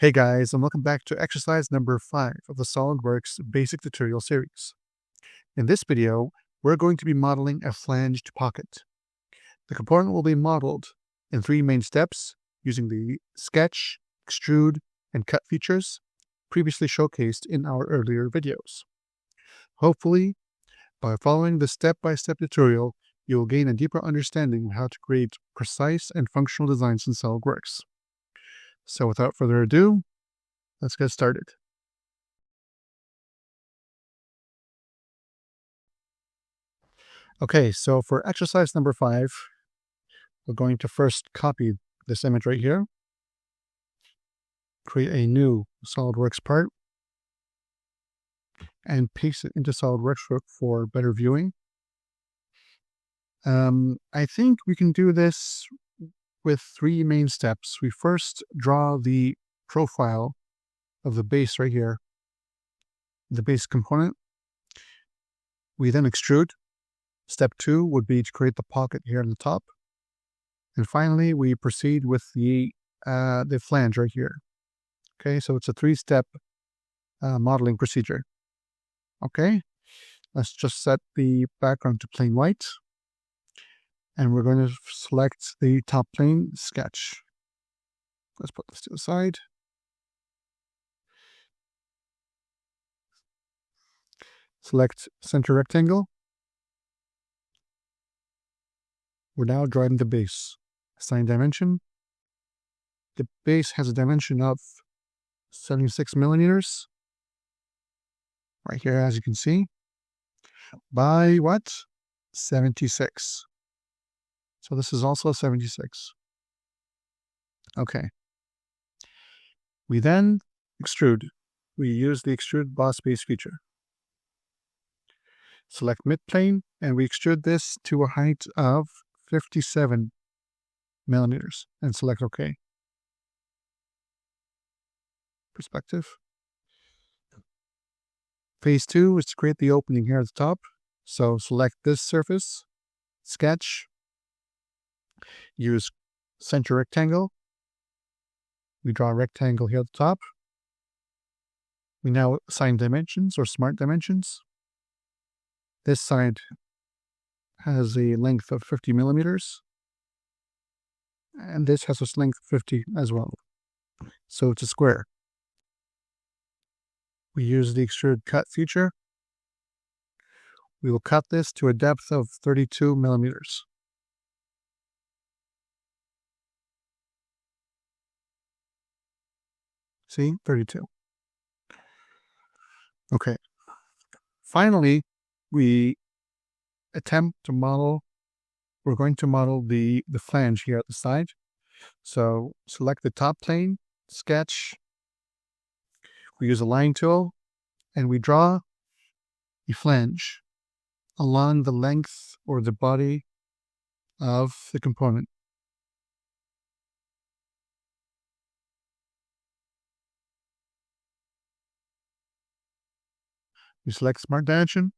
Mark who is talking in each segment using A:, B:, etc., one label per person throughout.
A: Hey guys, and welcome back to exercise number 5 of the SolidWorks basic tutorial series. In this video, we're going to be modeling a flanged pocket. The component will be modeled in 3 main steps using the sketch, extrude, and cut features previously showcased in our earlier videos. Hopefully, by following the step-by-step tutorial, you will gain a deeper understanding of how to create precise and functional designs in SolidWorks. So without further ado, let's get started. Okay, so for exercise number 5, we're going to first copy this image right here, create a new SolidWorks part, and paste it into SolidWorks for better viewing. I think we can do this with 3 main steps. We first draw the profile of the base right here, the base component. We then extrude. Step 2 would be to create the pocket here on the top. And finally, we proceed with the flange right here. Okay, so it's a 3-step modeling procedure. Okay, let's just set the background to plain white. And we're going to select the top plane sketch. Let's put this to the side. Select center rectangle. We're now drawing the base. Assign dimension. The base has a dimension of 76 millimeters. Right here, as you can see. By what? 76. So this is also 76. Okay. We then extrude. We use the extrude boss base feature. Select midplane, and we extrude this to a height of 57 millimeters, and select OK. Perspective. Phase 2 is to create the opening here at the top. So select this surface, sketch, use center rectangle. We draw a rectangle here at the top. We now assign dimensions or smart dimensions. This side has a length of 50 millimeters. And this has a length of 50 as well. So it's a square. We use the extrude cut feature. We will cut this to a depth of 32 millimeters. See, 32. Okay. Finally, we attempt to model, we're going to model the flange here at the side. So select the top plane, sketch. We use a line tool, and we draw a flange along the length or the body of the component. We select smart dimension.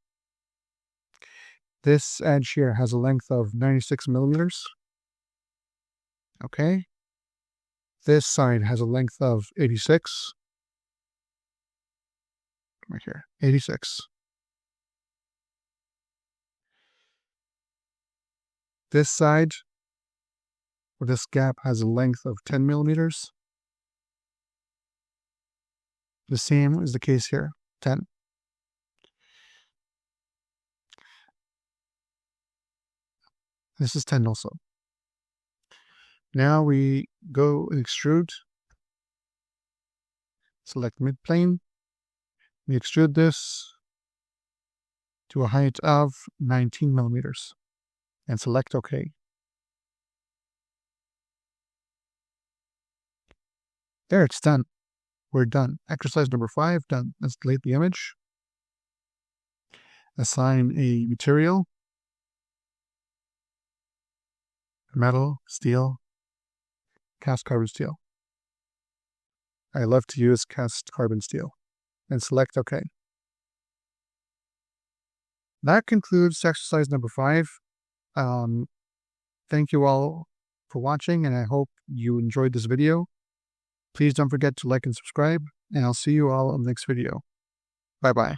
A: This edge here has a length of 96 millimeters. Okay. This side has a length of 86. Right here, 86. This side, or this gap, has a length of 10 millimeters. The same is the case here, 10. This is 10 also. Now we go and extrude. Select midplane. We extrude this to a height of 19 millimeters and select OK. There, it's done. We're done. Exercise number 5 done. Let's delete the image. Assign a material. Metal, steel, cast carbon steel. I love to use cast carbon steel. And select OK. That concludes exercise number 5. Thank you all for watching, and I hope you enjoyed this video. Please don't forget to like and subscribe, and I'll see you all in the next video. Bye-bye.